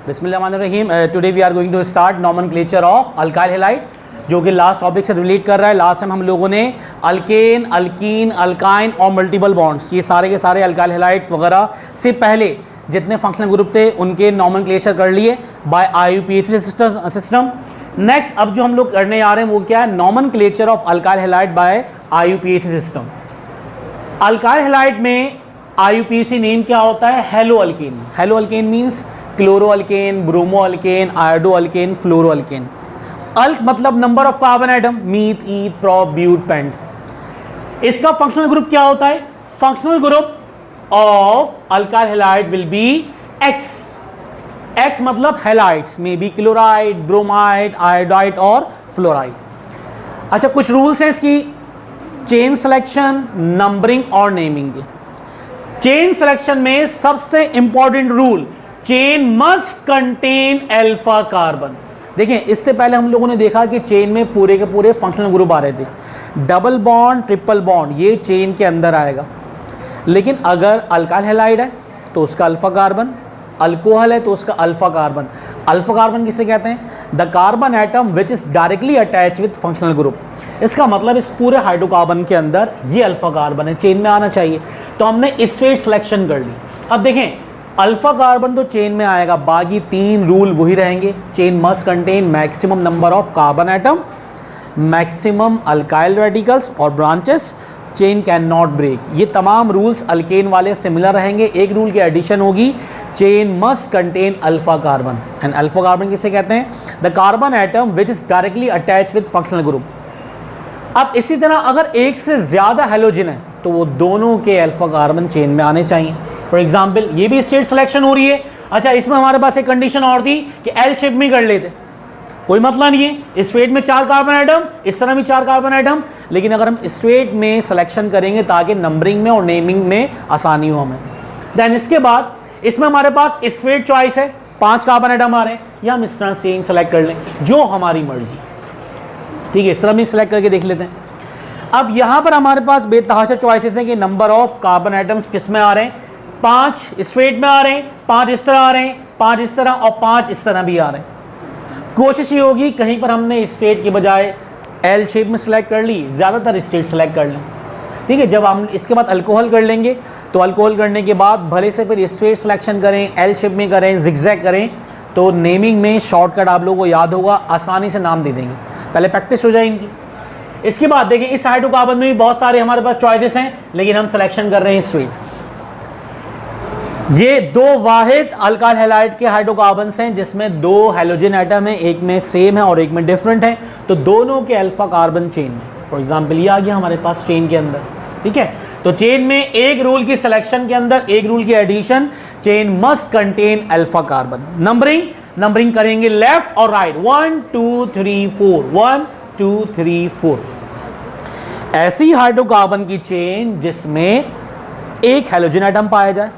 बिस्मिल्लाहिर्रहमानिर्रहीम। Today we are going to start nomenclature of alkyl halide, जो कि last topic से रिलेट कर रहा है। लास्ट टाइम हम लोगों ने अल्केन, अल्कीन, अल्काइन और मल्टीपल बॉन्ड्स, ये सारे के सारे अल्काइल हैलाइड्स वगैरह से पहले जितने फंक्शनल ग्रुप थे उनके नॉमेनक्लेचर कर लिए बाय IUPAC सिस्टम। नेक्स्ट अब जो हम लोग करने आ रहे हैं वो क्या है, nomenclature of alkyl halide by IUPAC system. Alkyl halide में IUPAC नेम क्या होता है, halo alkane. Halo alkane means chloro alkane, bromo alkane, iodo alkane, fluoro alkane. Alk मतलब number of carbon atom, meth, eth, prop, but, pent. इसका functional group क्या होता है, functional group of alkyl halide will be X। X मतलब halides में be chloride, bromide, iodide और fluoride. अच्छा, कुछ रूल्स हैं इसकी, चेन सिलेक्शन, नंबरिंग और नेमिंग के। चेन सिलेक्शन में सबसे important rule, chain must contain alpha carbon. देखिए, इससे पहले हम लोगों ने देखा कि चेन में पूरे के पूरे फंक्शनल ग्रुप आ रहे थे। डबल बॉन्ड, ट्रिपल बॉन्ड ये चेन के अंदर आएगा, लेकिन अगर अल्काइल हैलाइड है तो उसका अल्फा कार्बन, अल्कोहल है तो उसका अल्फा कार्बन। अल्फा कार्बन किसे कहते हैं, the carbon atom which is directly attach with functional group. इसका मतलब इस पूरे हाइड्रोकार्बन के अंदर ये अल्फा कार्बन है, चेन में आना चाहिए, तो हमने स्ट्रेट सिलेक्शन कर ली। अब देखें, अल्फा कार्बन तो चेन में आएगा, बाकी तीन रूल वही रहेंगे। Chain must contain maximum number of carbon atom, maximum alkyl radicals और branches, chain can not break. ये तमाम रूल्स अल्केन वाले सिमिलर रहेंगे। एक रूल की एडिशन होगी, chain must contain alpha carbon. And alpha carbon किसे कहते हैं, the carbon atom which is directly attach with functional group. अब इसी तरह अगर एक से ज्यादा हैलोजन है तो वो दोनों के अल्फा कार्बन चेन में आने चाहिए। फॉर एग्जाम्पल, ये भी स्टेट सिलेक्शन हो रही है। अच्छा, इसमें हमारे पास एक कंडीशन और थी कि एल शेप में कर लेते, कोई मतलब नहीं है। स्ट्रेट में 4 कार्बन एटम, इस तरह भी 4 कार्बन एटम, लेकिन अगर हम स्ट्रेट में सिलेक्शन करेंगे ताकि नंबरिंग में और नेमिंग में आसानी हो हमें। देन इसके बाद इसमें हमारे पास स्ट्रेट चॉइस है, 5 कार्बन एटम आ रहे हैं, या हम इस तरह से सेलेक्ट कर लें, जो हमारी मर्जी। ठीक है, इस तरह भी सिलेक्ट करके देख लेते हैं। अब यहां पर हमारे पास बेतहाशा चॉइसेस हैं कि नंबर ऑफ कार्बन एटम्स किस में आ रहे हैं, 5 स्ट्रेट में आ रहे हैं, 5 इस तरह आ रहे हैं, 5 इस तरह और 5 इस तरह भी आ रहे हैं। कोशिश ये होगी कहीं पर हमने स्ट्रेट की बजाय एल शेप में सिलेक्ट कर ली, ज़्यादातर स्ट्रेट सेलेक्ट कर लें। ठीक है, जब हम इसके बाद अल्कोहल कर लेंगे तो अल्कोहल करने के बाद भले से फिर स्ट्रेट सिलेक्शन करें, एल शेप में करें, जिगजैग करें, तो नेमिंग में शॉर्टकट आप लोगों को याद होगा, आसानी से नाम दे देंगे, पहले प्रैक्टिस हो जाएगी। इसके बाद देखिए, इस हाइड्रोकार्बन में भी बहुत सारे हमारे पास चॉइसेस हैं, लेकिन हम सिलेक्शन कर रहे हैं स्ट्रेट। ये 2 वाहिद अल्काइल हैलाइड के हाइड्रोकार्बन्स हैं जिसमें 2 हैलोजन एटम है, एक में सेम है और एक में डिफरेंट है, तो दोनों के alpha carbon chain. For example, ये आ गया हमारे पास चेन के अंदर। ठीक है, तो चेन में एक रूल की सिलेक्शन के अंदर एक रूल की addition, chain must contain alpha carbon. Numbering करेंगे लेफ्ट और राइट, 1 2 3 4, 1 2 3 4। ऐसी हाइड्रोकार्बन की चेन जिसमें एक हैलोजन एटम पाया जाए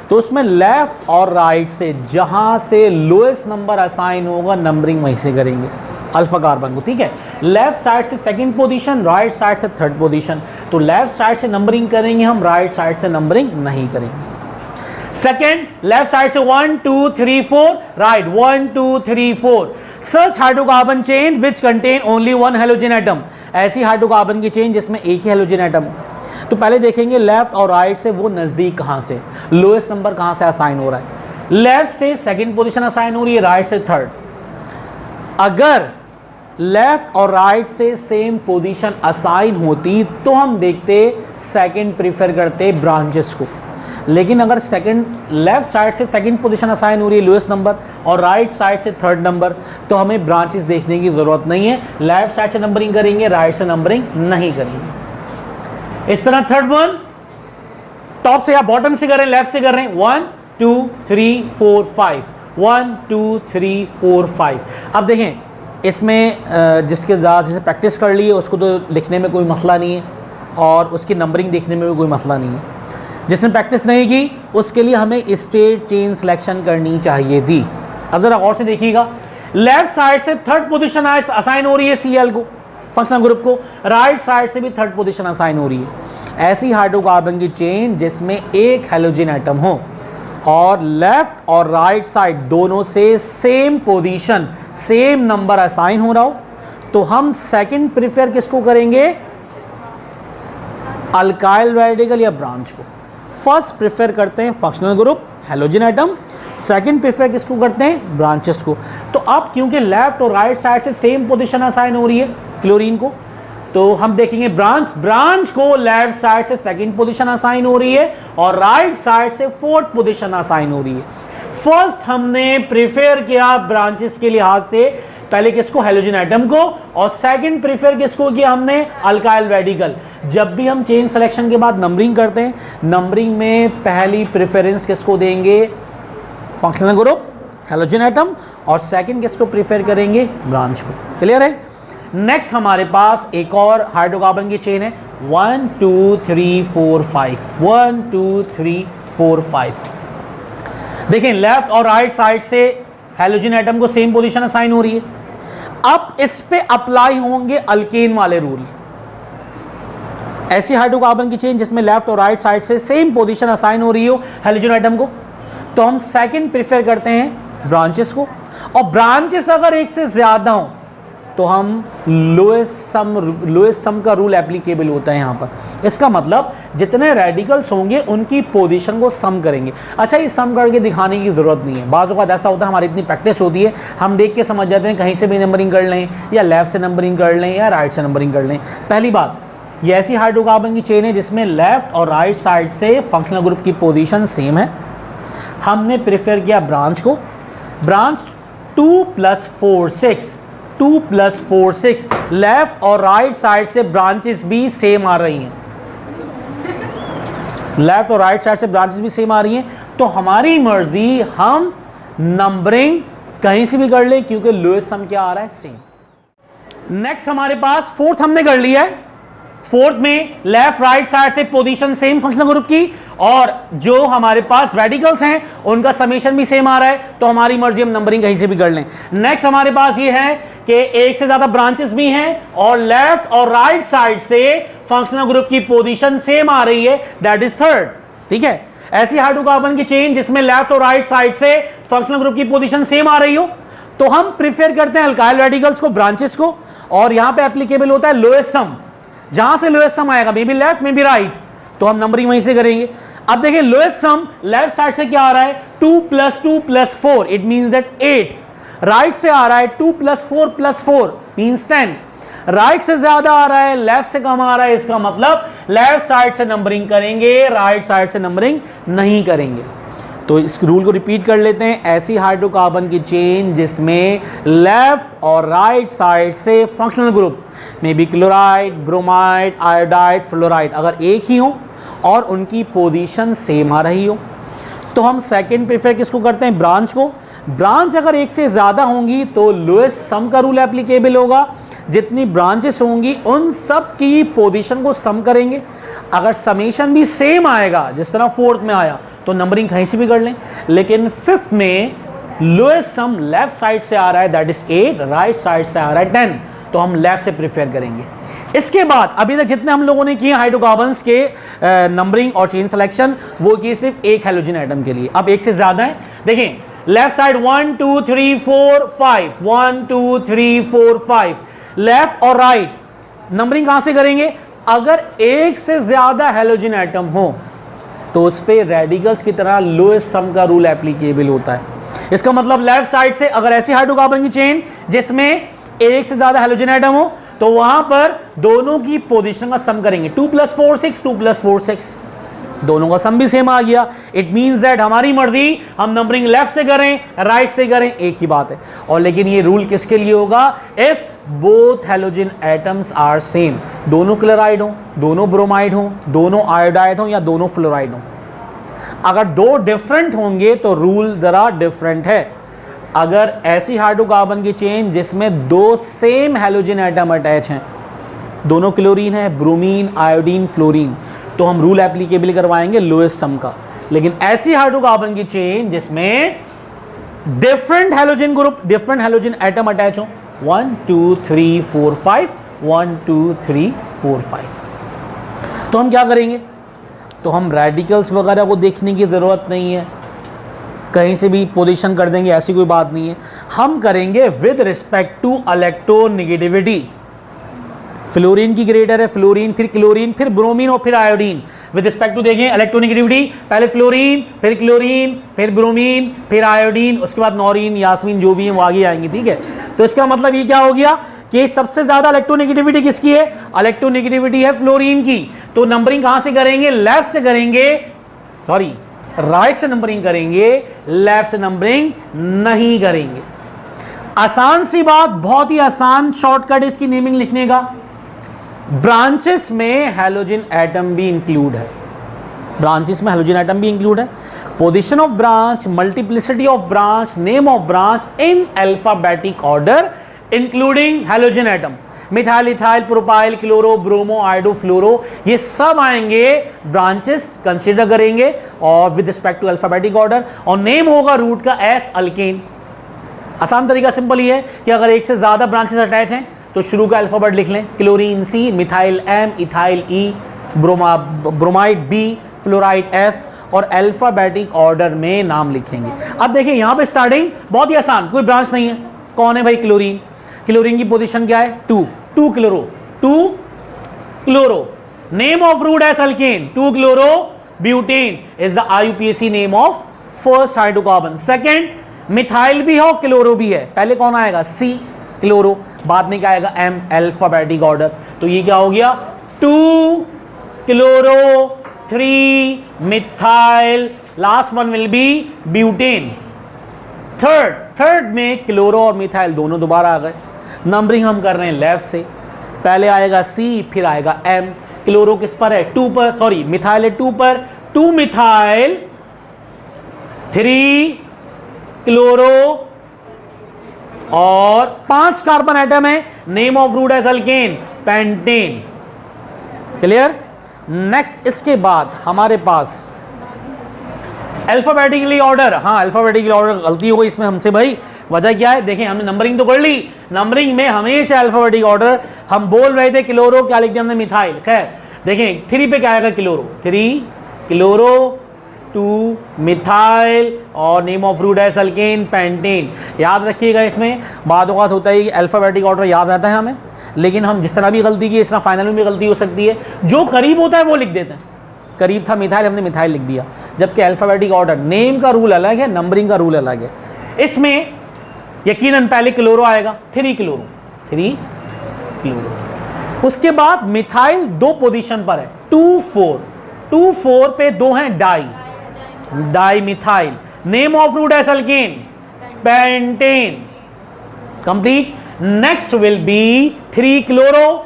तो उसमें लेफ्ट और राइट से जहां से लोएस्ट नंबर असाइन होगा नंबरिंग वहीं से करेंगे अल्फा कार्बन को। ठीक है, लेफ्ट साइड से सेकंड पोजीशन, राइट साइड से थर्ड पोजीशन, तो लेफ्ट साइड से नंबरिंग करेंगे हम, राइट साइड से नंबरिंग नहीं करेंगे। सेकंड, लेफ्ट साइड से 1 2 3 4, right 1 2 3 4। Such hydrocarbon chain which contain only 1 halogen atom, ऐसी हाइड्रोकार्बन की चेन जिसमें एक ही हैलोजन एटम। तो पहले देखेंगे लेफ्ट और राइट से वो नजदीक कहां से, लोएस्ट नंबर कहां से असाइन हो रहा है। लेफ्ट से सेकंड पोजीशन असाइन हो रही है, राइट से थर्ड। अगर लेफ्ट और राइट से सेम पोजीशन असाइन होती तो हम देखते सेकंड प्रीफर करते ब्रांचेस को, लेकिन अगर सेकंड लेफ्ट साइड से सेकंड पोजीशन असाइन हो रही है लोएस्ट नंबर और राइट साइड से थर्ड नंबर, तो हमें ब्रांचेस देखने की जरूरत नहीं है, लेफ्ट साइड से नंबरिंग करेंगे, राइट से नंबरिंग नहीं करेंगे। इस तरह थर्ड वन, टॉप से या बॉटम से कर रहे हैं, लेफ्ट से कर रहे हैं, 1 2 3 4 5, 1 2 3 4 5। अब देखें, इसमें जिसके ज़्यादा जैसे प्रैक्टिस कर ली है उसको तो लिखने में कोई मसला नहीं है और उसकी नंबरिंग देखने में भी कोई मसला नहीं है। जिसने प्रैक्टिस नहीं की उसके लिए हमें स्ट्रेट चेन सिलेक्शन करनी चाहिए थी। अब ज़रा गौर से देखिएगा, लेफ्ट साइड से थर्ड पोजीशन असाइन हो रही है Cl को, फंक्शनल ग्रुप को, राइट साइड से भी थर्ड पोजीशन असाइन हो रही है। ऐसी हाइड्रोकार्बन की चेन जिसमें एक हैलोजन एटम हो और लेफ्ट और राइट साइड दोनों से same position same number assign हो रहा हो, तो हम सेकंड प्रीफर किसको करेंगे? अल्काइल रेडिकल या ब्रांच को। फर्स्ट प्रीफर करते हैं functional group halogen atom, second prefer किसको करते हैं? ब्रांचेस को। तो अब क्योंकि लेफ्ट और राइट साइड से सेम पोजीशन असाइन हो रही है क्लोरीन को, तो हम देखेंगे ब्रांच को लेफ्ट साइड से सेकंड पोजीशन असाइन हो रही है और राइट साइड से फोर्थ पोजीशन असाइन हो रही है। फर्स्ट हमने प्रीफर किया ब्रांचेस के लिहाज से पहले किसको? हैलोजन एटम को, और सेकंड प्रीफर किसको किया हमने? Alkyl radical. जब भी हम चेन सिलेक्शन के बाद नंबरिंग करते हैं, नंबरिंग में पहली प्रेफरेंस किसको देंगे? फंक्शनल ग्रुप हैलोजन एटम, और सेकंड किसको प्रीफर करेंगे? ब्रांच को। क्लियर है? नेक्स्ट हमारे पास एक और हाइड्रोकार्बन की चेन है 1 2 3 4 5 1 2 3 4 5। देखें लेफ्ट और राइट साइड से हैलोजन एटम को सेम पोजीशन असाइन हो रही है। अब इस पे अप्लाई होंगे अल्केन वाले रूल। ऐसी हाइड्रोकार्बन की चेन जिसमें लेफ्ट और राइट साइड से सेम पोजीशन असाइन हो रही हो हैलोजन एटम को, तो हम सेकंड प्रेफर करते हैं ब्रांचेस को, और ब्रांचेस अगर एक से ज्यादा हो तो हम लोएस्ट सम का रूल एप्लीकेबल होता है यहाँ पर। इसका मतलब जितने रेडिकल्स होंगे उनकी पोजीशन को सम करेंगे। अच्छा, ये सम करके दिखाने की ज़रूरत नहीं है। बाज़ औक़ात ऐसा होता है हमारी इतनी प्रैक्टिस होती है हम देख के समझ जाते हैं, कहीं से भी नंबरिंग कर लें या लेफ्ट से नंबरिंग कर लें या राइट से नंबरिंग कर लें। पहली बात, ये ऐसी हाइड्रोकार्बन की चेन है जिसमें लेफ्ट और राइट साइड से फंक्शनल ग्रुप की पोजीशन सेम है। हमने प्रेफर किया ब्रांच को। ब्रांच 2 + 4 6 2 + 4 6, लेफ्ट और राइट साइड से ब्रांचेस भी सेम आ रही हैं। लेफ्ट और राइट साइड से ब्रांचेस भी सेम आ रही हैं, तो हमारी मर्जी हम नंबरिंग कहीं से भी कर लें क्योंकि लोएस्ट सम क्या आ रहा है? सेम। नेक्स्ट हमारे पास फोर्थ हमने कर लिया है। फोर्थ में लेफ्ट राइट साइड से पोजीशन सेम फंक्शनल ग्रुप की, और जो हमारे पास रेडिकल्स हैं उनका समेशन भी सेम आ रहा है, तो हमारी मर्जी हम नंबरिंग कहीं से भी कर लें। नेक्स्ट हमारे पास ये है कि एक से ज्यादा ब्रांचेस भी हैं और लेफ्ट और राइट साइड से फंक्शनल ग्रुप की पोजीशन सेम आ रही है, दैट इज थर्ड। ठीक है? ऐसी हाइड्रोकार्बन की चेन जिसमें लेफ्ट और राइट साइड से फंक्शनल ग्रुप की पोजीशन सेम आ रही हो, तो हम प्रीफर करते हैं अल्काइल रेडिकल्स को, ब्रांचेस को, और यहां पे एप्लीकेबल होता है लोएस्ट सम। जहां से लोएस्ट सम आएगा, मे बी लेफ्ट में भी राइट, तो हम नंबरिंग वहीं से करेंगे। अब देखिए लोएस्ट सम लेफ्ट साइड से क्या आ रहा है? 2 + 2 + 4, इट मींस दैट 8। राइट से आ रहा है 2 + 4 + 4 मींस 10। राइट से ज्यादा आ रहा है, लेफ्ट से कम आ रहा है, इसका मतलब लेफ्ट साइड से नंबरिंग करेंगे, राइट साइड से नंबरिंग नहीं करेंगे। तो इस रूल को रिपीट कर लेते हैं। ऐसी हाइड्रोकार्बन की चेन जिसमें लेफ्ट और राइट साइड से फंक्शनल ग्रुप में भी क्लोराइड, ब्रोमाइड, आयोडाइड, फ्लोराइड अगर एक ही हो और उनकी पोजीशन सेम आ रही हो, तो हम सेकंड प्रेफर किसको करते हैं? ब्रांच को। ब्रांच अगर एक से ज़्यादा होंगी तो लोएस्ट सम का रूल एप्लीकेबल होगा। जितनी ब्रांचेस होंगी उन सब की पोजीशन को सम करेंगे। अगर समेशन भी सेम आएगा जिस तरह फोर्थ में आया, तो नंबरिंग कहीं से भी कर लें। लेकिन फिफ्थ में लोएस्ट सम लेफ्ट साइड से आ रहा है, दैट इज 8, राइट साइड से आ रहा है 10, तो हम लेफ्ट से प्रेफर करेंगे। इसके बाद अभी तक जितने हम लोगों ने किए हाइड्रोकार्बन्स के नंबरिंग और चेन सिलेक्शन, वो किए सिर्फ एक हैलोजन एटम के लिए। अब एक से ज्यादा है, देखें लेफ्ट साइड 1 2 3 4 5 1 2 3 4 5, लेफ्ट और राइट नंबरिंग कहां से करेंगे? अगर एक से ज्यादा हैलोजन एटम हो तो उस पे रेडिकल्स की तरह लोएस्ट सम का रूल एप्लीकेबल होता है। इसका मतलब लेफ्ट साइड से अगर ऐसी हाइड्रोकार्बन की चेन जिसमें एक से ज्यादा हैलोजन एटम हो, तो वहां पर दोनों की पोजीशन का सम करेंगे। 2 + 4 6 2 + 4 6, दोनों का सम भी सेम आ गया। इट मींस दैट हमारी मर्जी हम नंबरिंग लेफ्ट से करें, राइट से करें, एक ही बात है। और लेकिन ये रूल किसके लिए होगा? If both halogen atoms are same, दोनों क्लोराइड हो, दोनों ब्रोमाइड हो, दोनों आयोडाइड हो या दोनों फ्लोराइड हो। अगर दो डिफरेंट होंगे तो रूल जरा डिफरेंट है। अगर ऐसी हाइड्रोकार्बन की चेन जिसमें दो सेम हैलोजन एटम अटैच हैं, दोनों क्लोरीन है, ब्रोमीन, आयोडीन, फ्लोरीन, तो हम रूल एप्लीकेबल करवाएंगे लोएस्ट सम का। लेकिन ऐसी हाइड्रोकार्बन की चेन जिसमें different halogen group, different halogen atom attach हो, 1 2 3 4 5 1 2 3 4 5, तो हम क्या करेंगे? तो हम रेडिकल्स वगैरह को देखने की ज़रूरत नहीं है, कहीं से भी पोजीशन कर देंगे, ऐसी कोई बात नहीं है। हम करेंगे with respect to electronegativity. Fluorine की ग्रेडर है फ्लोरीन, फिर क्लोरीन, फिर ब्रोमीन और फिर आयोडीन। विद रिस्पेक्ट टू देखें इलेक्ट्रोनेगेटिविटी, पहले फ्लोरीन, फिर क्लोरीन, फिर ब्रोमीन, फिर आयोडीन, उसके बाद नॉरीन, यास्मीन, जो भी है वो आगे आएंगे, ठीक है। तो इसका मतलब ये क्या हो गया कि सबसे ज्यादा इलेक्ट्रोनेगेटिविटी किसकी है? इलेक्ट्रोनेगेटिविटी है फ्लोरीन की। तो नंबरिंग कहां से करेंगे? लेफ्ट से करेंगे, सॉरी राइट से नंबरिंग करेंगे, लेफ्ट से नंबरिंग नहीं करेंगे। आसान सी बात, बहुत ही आसान शॉर्टकट इसकी नेमिंग लिखने का। ब्रांचेस में हैलोजन एटम भी इंक्लूड है, ब्रांचेस में हैलोजन एटम भी इंक्लूड है। Position of branch, multiplicity of branch, name of branch in alphabetic order including halogen atom. Methyl, ethyl, propyl, chloro, bromo, iodo, fluoro, ये सब आएंगे, ब्रांचेस कंसीडर करेंगे और with respect to alphabetic order, और name होगा root का as alkane. आसान तरीका सिंपल ही है कि अगर एक से ज्यादा ब्रांचेस अटैच हैं तो शुरू का अल्फाबेट लिख लें, chlorine C, methyl M, ethyl E, bromide B, fluoride F, और अल्फाबेटिक ऑर्डर में नाम लिखेंगे। अब देखिए यहां पे स्टार्टिंग बहुत ही आसान, कोई ब्रांच नहीं है। कौन है भाई? क्लोरीन। क्लोरीन की पोजीशन क्या है? 2 chloro, 2 chloro. Name of root as alkane, 2 chloro butane is the IUPAC name of first hydrocarbon. Second, methyl भी है और क्लोरो भी है। पहले कौन आएगा? सी क्लोरो, बाद में क्या आएगा? M, alphabetic order. तो ये क्या हो गया? 2 chloro, 3 methyl, last one will be butane. Third में क्लोरो और मिथाइल दोनों दोबारा आ गए। नंबरिंग हम कर रहे हैं लेफ्ट से, पहले आएगा सी, फिर आएगा एम। क्लोरो किस पर है? 2 पर, सॉरी मिथाइल है 2 पर, 2 मिथाइल, 3 क्लोरो और 5 कार्बन एटम है। Name of root as alkane, pentane. Clear? Next इसके बाद हमारे पास अल्फाबेटिकली ऑर्डर। हाँ अल्फाबेटिकली ऑर्डर गलती हो गई इसमें हमसे भाई, वजह क्या है? देखें हमने नंबरिंग तो कर ली, नंबरिंग में हमेशा अल्फाबेटिक ऑर्डर। हम बोल रहे थे क्लोरो, क्या लिख दिया हमने? मिथाइल। खैर देखें 3 पे क्या आएगा? क्लोरो, 3 क्लोरो, 2 मिथाइल और name of root as alkane, pentane. याद रखिएगा इसमें बाद औक़ात होता है कि अल्फाबेटिक ऑर्डर याद रहता है हमें, लेकिन हम जिस तरह भी गलती की इस तरह फाइनल में भी गलती हो सकती है। जो करीब होता है वो लिख देते हैं। करीब था मिथाइल, हमने मिथाइल लिख दिया, जबकि अल्फाबेटिक ऑर्डर नेम का रूल अलग है, नंबरिंग का रूल अलग है। इसमें यकीनन पहले क्लोरो आएगा, 3 क्लोरो, 3 क्लोरो। उसके बाद मिथाइल 2 पोजीशन पर है, 2 4, 2 4 पे 2 हैं di, di methyl. Name of root as alkane, pentane. Complete. Next will be 3 chloro,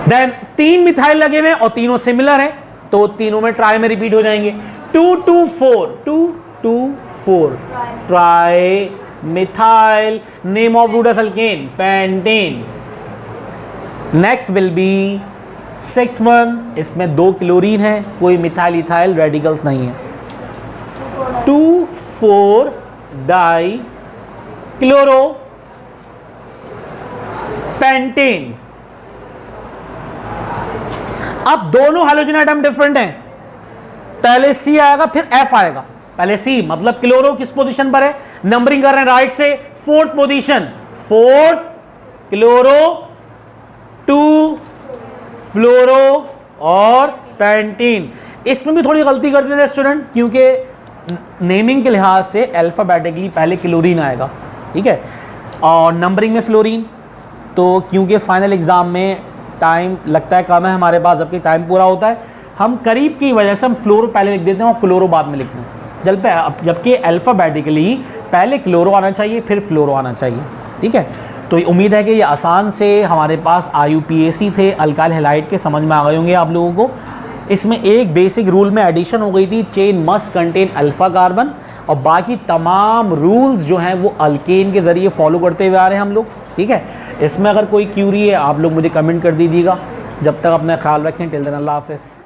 then 3 methyl लगे हुए और तीनों सिमिलर हैं, तो तीनों में ट्राई में रिपीट हो जाएंगे। 2 2 4, 2 2 4 tri methyl. Name of root as alkane, pentane. Next will be 6 1, इसमें 2 क्लोरीन है, कोई मिथाइल इथाइल रेडिकल्स नहीं है। 2 4 डाई क्लोरो, पेंटेन। अब दोनों हैलोजन एटम डिफरेंट हैं, पहले सी आएगा फिर एफ आएगा। पहले सी मतलब क्लोरो किस पोजीशन पर है? नंबरिंग कर रहे हैं राइट से, 4th पोजीशन, 4th क्लोरो, 2 फ्लोरो और पेंटीन। इसमें भी थोड़ी गलती करते थे स्टूडेंट, क्योंकि नेमिंग के लिहाज से अल्फाबेटिकली पहले क्लोरीन आएगा, ठीक है, और नंबरिंग में फ्लोरीन। तो क्योंकि फाइनल एग्जाम में टाइम लगता है कम है हमारे पास, जबकि टाइम पूरा होता है, हम करीब की वजह से हम फ्लोरो पहले लिख देते हैं और क्लोरो बाद में लिखते हैं, जबकि अल्फाबेटिकली पहले क्लोरो आना चाहिए फिर फ्लोरो आना चाहिए, ठीक है। तो उम्मीद है कि ये आसान से हमारे पास IUPAC थे अल्काइल हैलाइड के समझ में आ गए होंगे आप लोगों को। इसमें एक बेसिक रूल में एडिशन हो गई थी, chain must contain alpha carbon, और बाकी तमाम रूल्स जो हैं वो अल्केन के ज़रिए फॉलो करते हुए आ रहे हैं हम लोग, ठीक है। इसमें अगर कोई क्यूरी है आप लोग मुझे कमेंट कर दीजिएगा। जब तक अपना ख्याल रखें, टिल देन अल्लाह हाफ़िज़।